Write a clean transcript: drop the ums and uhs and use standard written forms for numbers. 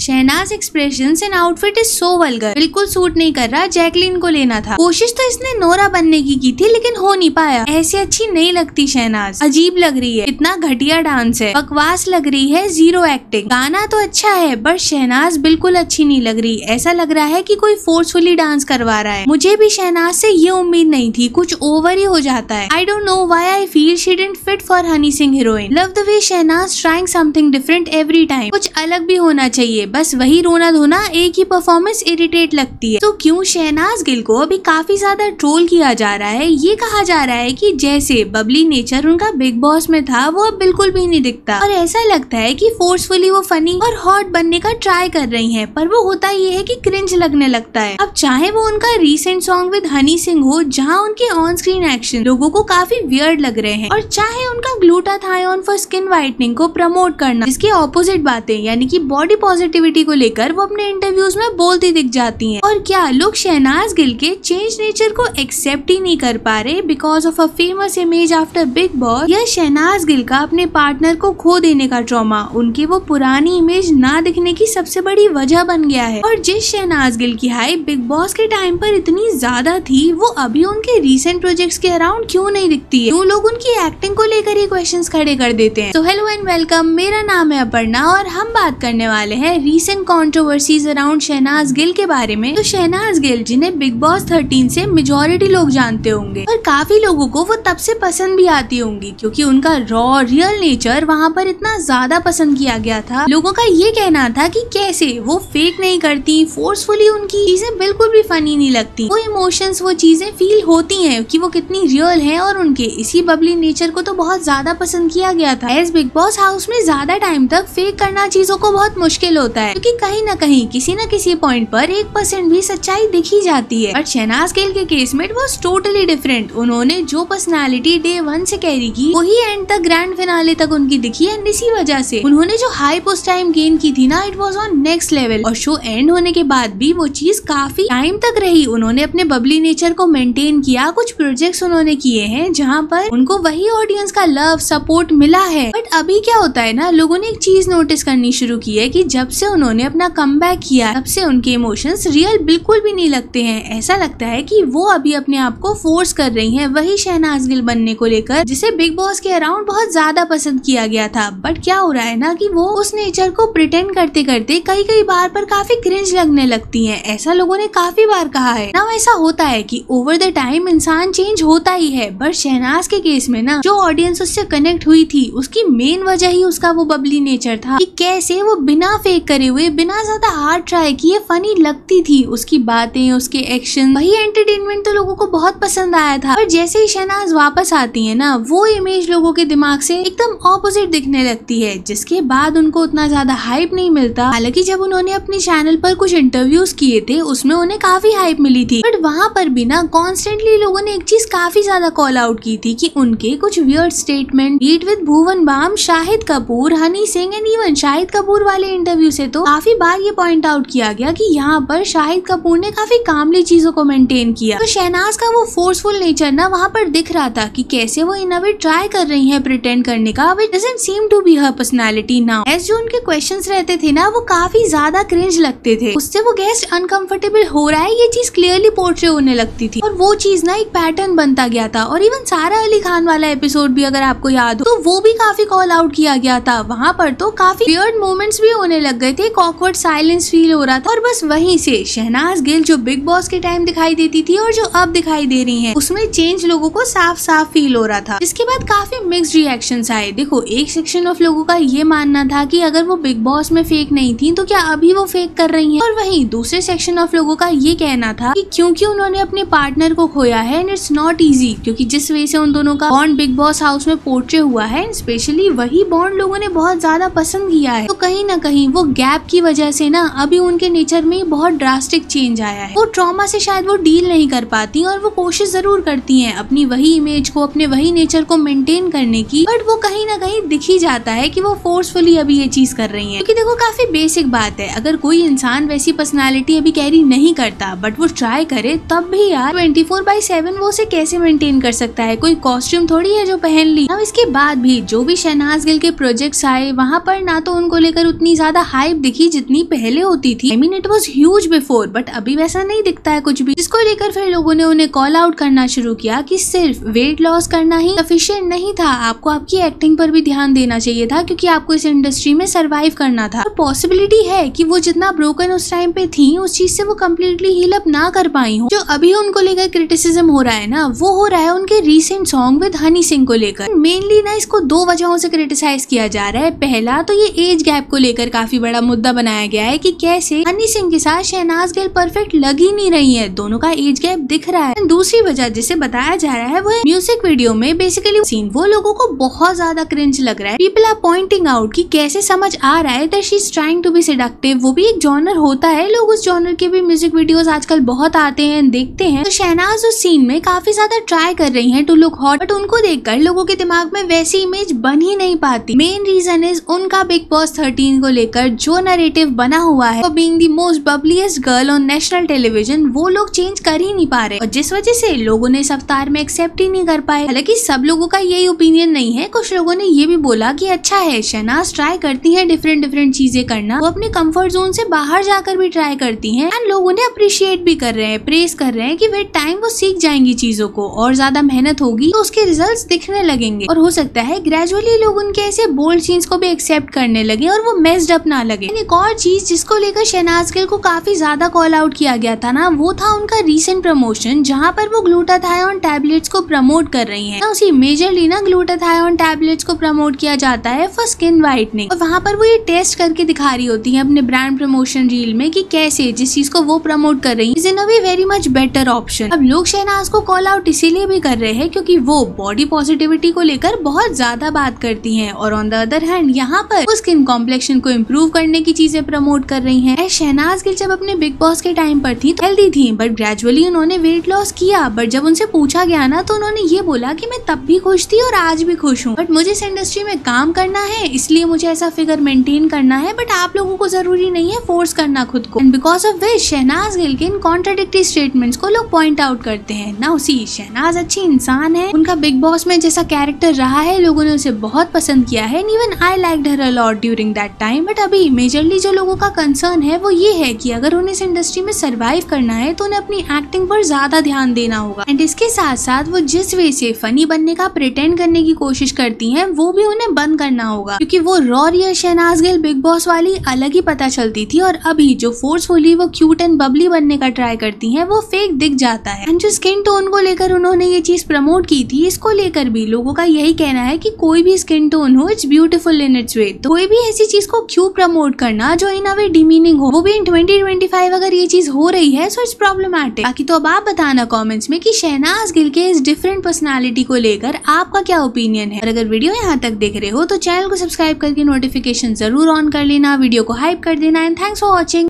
Shehnaaz expressions and outfit is so vulgar, बिल्कुल suit नहीं कर रहा, जैकलीन को लेना था। कोशिश तो इसने नोरा बनने की थी लेकिन हो नहीं पाया। ऐसे अच्छी नहीं लगती शहनाज, अजीब लग रही है, इतना घटिया डांस है, बकवास लग रही है, जीरो एक्टिंग। गाना तो अच्छा है बट शहनाज बिल्कुल अच्छी नहीं लग रही, ऐसा लग रहा है कि कोई फोर्सफुली डांस करवा रहा है। मुझे भी शहनाज से ये उम्मीद नहीं थी, कुछ ओवर ही हो जाता है। I don't know why I feel she didn't fit for Honey Singh heroine. Love the way Shehnaaz trying something different every time, कुछ अलग भी होना चाहिए, बस वही रोना धोना, एक ही परफॉर्मेंस इरिटेट लगती है। तो क्यों शहनाज गिल को अभी काफी ज्यादा ट्रोल किया जा रहा है। ये कहा जा रहा है कि जैसे बबली नेचर उनका बिग बॉस में था वो अब बिल्कुल भी नहीं दिखता, और ऐसा लगता है कि फोर्सफुली वो फनी और हॉट बनने का ट्राई कर रही हैं, पर वो होता ये है कि क्रिंज लगने लगता है। अब चाहे वो उनका recent song with Honey Singh हो जहाँ उनके ऑन स्क्रीन एक्शन लोगों को काफी वियर्ड लग रहे हैं, और चाहे उनका ग्लूटाथायोन फॉर स्किन व्हाइटनिंग को प्रमोट करना, जिसके ऑपोजिट बातें यानी कि बॉडी पॉजिटिविटी को लेकर वो अपने इंटरव्यूज में बोलती दिख जाती हैं। और क्या लोग शहनाज गिल के चेंज नेचर को एक्सेप्ट ही नहीं कर पा रहे because of a famous image after big boss, या शहनाज गिल का अपने पार्टनर को खो देने का ट्रॉमा उनकी वो पुरानी इमेज ना दिखने की सबसे बड़ी वजह बन गया है। और जिस शहनाज गिल की हाइप बिग बॉस के टाइम पर इतनी ज्यादा थी वो अभी उनके रीसेंट प्रोजेक्ट्स के अराउंड क्यों नहीं दिखती है, क्यों लोग उनकी एक्टिंग को लेकर ही क्वेश्चंस खड़े कर देते हैं। तो हेलो एंड वेलकम, मेरा नाम है अपर्णा और हम बात करने वाले हैं recent controversies around Shehnaaz Gill के बारे में। तो शहनाज गिल जिन्हें बिग बॉस 13 से मेजॉरिटी लोग जानते होंगे और काफी लोगों को वो तब से पसंद भी आती होंगी क्योंकि उनका रॉ रियल नेचर वहाँ पर इतना ज्यादा पसंद किया गया था। लोगों का ये कहना था कि कैसे वो फेक नहीं करती, फोर्सफुली उनकी चीजें बिल्कुल भी फनी नहीं लगती, वो इमोशंस वो चीजें फील होती हैं कि वो कितनी रियल हैं, और उनके इसी बबली नेचर को तो बहुत ज्यादा पसंद किया गया था। एज बिग बॉस हाउस में ज्यादा टाइम तक फेक करना चीजों को बहुत मुश्किल होता है क्योंकि कहीं न कहीं किसी न किसी पॉइंट पर 1% भी सच्चाई दिखी जाती है। बट शहनाज गिल के केस में इट वाज टोटली डिफरेंट। उन्होंने जो पर्सनालिटी डे 1 से कैरी की वही एंड तक ग्रैंड फिनाले तक उनकी दिखी है, इसी वजह से उन्होंने जो हाइप उस टाइम गेन की थी ना, it was on next level. और शो एंड होने के बाद भी वो चीज काफी टाइम तक रही। उन्होंने अपने बबली नेचर को मेंटेन किया, कुछ प्रोजेक्ट्स उन्होंने किए हैं जहाँ पर उनको वही ऑडियंस का लव सपोर्ट मिला है। बट अभी क्या होता है ना, लोगों ने एक चीज नोटिस करनी शुरू की है कि जब से उन्होंने अपना कमबैक किया तब से उनके इमोशंस रियल बिल्कुल भी नहीं लगते हैं। ऐसा लगता है कि वो अभी अपने आप को फोर्स कर रही हैं वही शहनाज गिल बनने को लेकर जिसे बिग बॉस के अराउंड बहुत ज्यादा पसंद किया गया था। बट क्या हो रहा है ना कि वो उस नेचर को प्रिटेंड करते करते कई बार पर काफी क्रिंज लगने लगती हैं। ऐसा लोगों ने काफी बार कहा है ना। ऐसा होता है कि ओवर द टाइम इंसान चेंज होता ही है, बट शहनाज के केस में ना जो ऑडियंस उससे कनेक्ट हुई थी उसकी मेन वजह ही उसका वो बबली नेचर था कि कैसे वो बिना फेक करे हुए, बिना ज्यादा हार्ड ट्राई किए फनी लगती थी। उसकी बातें, उसके एक्शन, वही एंटरटेनमेंट तो लोगों को बहुत पसंद आया था। पर जैसे ही शहनाज वापस आती है ना, वो इमेज लोगों के दिमाग से एकदम ऑपोजिट दिखने लगती है, जिसके बाद उनको उतना ज्यादा हाइप नहीं मिलता। हालांकि जब उन्होंने अपने चैनल पर कुछ इंटरव्यूज किए थे उसमें उन्हें काफी हाइप मिली थी, बट वहाँ पर भी ना कॉन्स्टेंटली लोगों ने एक चीज काफी ज्यादा कॉल आउट की थी कि उनके कुछ weird statement beat with Bhuvan Bam, Shahid Kapoor, Honey Singh and even Shahid Kapoor वाले इंटरव्यू से तो काफी बार ये पॉइंट आउट किया गया कि यहाँ पर शाहिद कपूर ने काफी कामली चीजों को मेंटेन किया। तो शहनाज का वो फोर्सफुल नेचर ना वहाँ पर दिख रहा था कि कैसे वो इन अ वे ट्राई कर रही है प्रिटेंड करने का, but doesn't seem to be her personality now. As जो उनके क्वेश्चंस रहते थे ना वो काफी ज्यादा क्रिंज लगते थे, उससे वो गेस्ट अनकंफर्टेबल हो रहा है ये चीज क्लियरली पोर्ट्रे होने लगती थी, और वो चीज ना एक पैटर्न बनता गया था। और इवन सारा अली खान वाला एपिसोड भी अगर आपको याद हो तो वो भी काफी कॉल आउट किया गया था। वहाँ पर तो काफी वियर्ड मोमेंट्स भी होने लग गए थे, ऑकवर्ड साइलेंस फील हो रहा था, और बस वहीं से शहनाज गिल जो बिग बॉस के टाइम दिखाई देती थी और जो अब दिखाई दे रही है उसमें चेंज लोगों को साफ साफ फील हो रहा था, जिसके बाद काफी मिक्स्ड रिएक्शंस आए। देखो, एक सेक्शन ऑफ लोगों का ये मानना था कि अगर वो बिग बॉस में फेक नहीं थी तो क्या अभी वो फेक कर रही हैं, और वहीं दूसरे सेक्शन ऑफ लोगों का ये कहना था कि क्योंकि उन्होंने अपने पार्टनर को खोया है एंड इट्स नॉट इजी, क्योंकि जिस वजह से उन दोनों का बॉन्ड बिग बॉस हाउस में पोर्ट्रे हुआ है, स्पेशली वही बॉन्ड लोगों ने बहुत ज्यादा पसंद किया है। तो कहीं ना कहीं वो गैप की वजह से ना अभी उनके नेचर में बहुत ड्रास्टिक चेंज आया है। वो ट्रॉमा से शायद वो डील नहीं कर पाती और वो कोशिश जरूर करती हैं अपनी वही इमेज को, अपने वही नेचर को मेंटेन करने की, बट वो कहीं ना कहीं दिख ही जाता है कि वो फोर्सफुली अभी ये चीज कर रही है। क्योंकि देखो, काफी बेसिक बात है, अगर कोई इंसान वैसी पर्सनालिटी अभी कैरी नहीं करता बट वो ट्राई करे तब भी यार 24/7 वो उसे कैसे मेंटेन कर सकता है। कोई कॉस्ट्यूम थोड़ी है जो पहन ली। अब इसके बाद भी जो भी शहनाज गिल के प्रोजेक्ट्स आए वहाँ पर ना तो उनको लेकर उतनी ज्यादा हाइप हाइप दिखी जितनी पहले होती थी। I mean it was huge before, but अभी वैसा नहीं दिखता है कुछ भी, जिसको लेकर फिर लोगों ने उन्हें कॉल आउट करना शुरू किया कि सिर्फ वेट लॉस करना ही सफिशिएंट नहीं था, आपको आपकी एक्टिंग पर भी ध्यान देना चाहिए था, क्योंकि आपको इस इंडस्ट्री में सर्वाइव करना था। पॉसिबिलिटी है कि वो जितना ब्रोकन उस टाइम पे थी, उस चीज से वो कम्प्लीटली हील अप ना कर पाई हो। जो अभी उनको लेकर क्रिटिसिज्म हो रहा है ना, वो हो रहा है उनके recent song with Honey Singh को लेकर। मेनली ना इसको दो वजहों से क्रिटिसाइज किया जा रहा है। पहला तो ये एज गैप को लेकर काफी बड़ा मुद्दा बनाया गया है कि कैसे हनी सिंह के साथ शहनाज गिल परफेक्ट लग ही नहीं रही है, दोनों का एज गैप दिख रहा है। दूसरी वजह जिसे बताया जा रहा है वो है म्यूजिक वीडियो में बेसिकली सीन वो लोगों को बहुत ज्यादा क्रिंज लग रहा है। पीपल आर पॉइंटिंग आउट कि कैसे समझ आ रहा है that she is trying to be seductive. वो भी एक जॉनर होता है, लोग उस जॉनर के भी म्यूजिक वीडियोस आजकल बहुत आते हैं, देखते हैं। तो शहनाज उस सीन में काफी ज्यादा ट्राई कर रही हैं टू लुक हॉट, बट उनको देखकर लोगों के दिमाग में वैसी इमेज बन ही नहीं पाती। मेन रीजन इज उनका बिग बॉस 13 को लेकर जो नैरेटिव बना हुआ है, being the most bubbliest girl on national television, वो लोग चेंज कर ही नहीं पा रहे, और जिस वजह से लोगों ने इस अवतार में एक्सेप्ट ही नहीं कर पाए। हालांकि सब लोगों का यही ओपिनियन नहीं है, कुछ लोगों ने ये भी बोला कि अच्छा है शहनाज ट्राई करती है डिफरेंट चीजें करना, वो अपने कंफर्ट जोन से बाहर जाकर भी ट्राई करती हैं, एंड लोग उन्हें अप्रिशिएट भी कर रहे हैं, प्रेस कर रहे हैं कि विद टाइम वो सीख जाएंगी चीजों को, और ज्यादा मेहनत होगी तो उसके रिजल्ट्स दिखने लगेंगे, और हो सकता है ग्रेजुअली लोग उनके ऐसे बोल्ड सीन्स को भी एक्सेप्ट करने लगे और वो मेस्ड अप ना लगे। एक और चीज जिसको लेकर शहनाज गिल को काफी ज्यादा कॉल आउट किया गया था ना, वो था उनका रीसेंट प्रमोशन, जहाँ पर वो ग्लूटाथायोन टैबलेट्स को प्रमोट कर रही है। उसी मेजरली ना ग्लूटाथायोन टैबलेट्स को प्रमोट किया जाता है फॉर स्किन वाइटनिंग, और वहाँ पर वो ये टेस्ट करके दिखा रही होती है अपने ब्रांड प्रमोशन रील में कि कैसे जिस चीज को वो प्रमोट कर रही है is in a way very much better option. अब लोग शहनाज को कॉल आउट इसीलिए भी कर रहे हैं क्योंकि वो बॉडी पॉजिटिविटी को लेकर बहुत ज्यादा बात करती हैं, और ऑन द अदर हैंड यहाँ पर वो स्किन कॉम्प्लेक्शन को इम्प्रूव करने की चीजें प्रमोट कर रही हैं। शहनाज गिल जब अपने बिग बॉस के टाइम पर थी तो हेल्दी थी, बट ग्रेजुअली उन्होंने वेट लॉस किया, बट जब उनसे पूछा गया ना तो उन्होंने ये बोला कि मैं तब भी खुश थी और आज भी खुश हूँ, बट मुझे इस इंडस्ट्री में काम करना है, इसलिए मुझे ऐसा फिगर मेंटेन करना है, बट आप लोगों को जरूरी नहीं है फोर्स करना खुद को। Because of which Shehnaaz Gill के इन कॉन्ट्राडिक्टरी स्टेटमेंट्स को लोग पॉइंट आउट करते हैं ना। उसी शहनाज अच्छी इंसान है, उनका बिग बॉस में जैसा कैरेक्टर रहा है लोगों ने उसे बहुत पसंद किया है, even I liked her a lot during that time, but अभी मेजरली जो लोगों का कंसर्न है वो ये है कि अगर उन्हें इस इंडस्ट्री में सर्वाइव करना है तो उन्हें अपनी एक्टिंग पर ज्यादा ध्यान देना होगा, एंड इसके साथ साथ वो जिस वे से फनी बनने का प्रिटेंड करने की कोशिश करती हैं वो भी उन्हें बंद करना होगा, क्योंकि वो raw real Shehnaaz Gill Bigg Boss वाली अलग ही पता चलती थी, और अभी जो फोर्सफुली वो क्यूट एंड बबली बनने का ट्राई करती हैं वो फेक दिख जाता है। एंड जो स्किन टोन को लेकर उन्होंने ये चीज प्रमोट की थी, इसको लेकर भी लोगों का यही कहना है कि कोई भी स्किन टोन हो इट्स ब्यूटीफुल इन इट्स वे, तो कोई भी ऐसी चीज को क्यों प्रमोट करना जो इन अ वे डिमीनिंग हो, वो भी इन 2025 अगर ये चीज हो रही है सो इट्स प्रॉब्लमैटिक। बाकी तो अब आप बताना कमेंट्स में कि शहनाज गिल के इस डिफरेंट पर्सनालिटी को लेकर आपका क्या ओपिनियन है, और अगर वीडियो यहाँ तक देख रहे हो तो चैनल को सब्सक्राइब करके नोटिफिकेशन जरूर ऑन कर लेना, वीडियो को हाइप कर देना, एंड थैंक्स फॉर वॉचिंग।